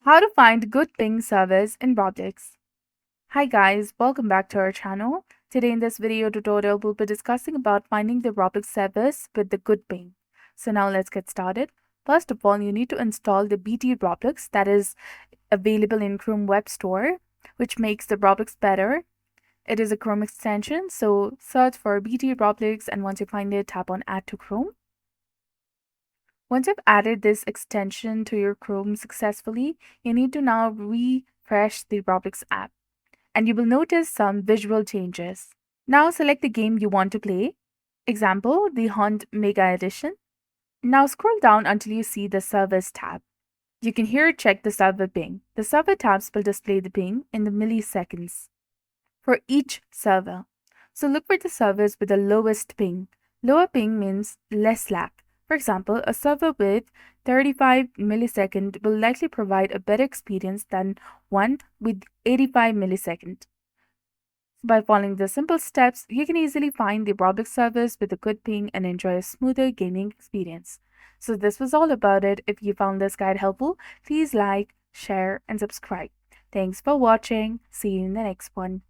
How to find good ping service in Roblox. Hi guys, welcome back to our channel. Today in this video tutorial, we'll be discussing about finding the Roblox service with the good ping. So now let's get started. First of all, you need to install the BT Roblox that is available in Chrome Web Store, which makes the Roblox better. It is a Chrome extension, so search for BT Roblox and once you find it, tap on Add to Chrome. Once you've added this extension to your Chrome successfully, you need to now refresh the Roblox app and you will notice some visual changes. Now select the game you want to play. Example, the Hunt Mega Edition. Now scroll down until you see the Service tab. You can here check the server ping. The server tabs will display the ping in the milliseconds for each server. So look for the servers with the lowest ping. Lower ping means less lag. For example, a server with 35 millisecond will likely provide a better experience than one with 85 millisecond. By following the simple steps, you can easily find the Roblox servers with a good ping and enjoy a smoother gaming experience. So this was all about it. If you found this guide helpful, please like, share, and subscribe. Thanks for watching. See you in the next one.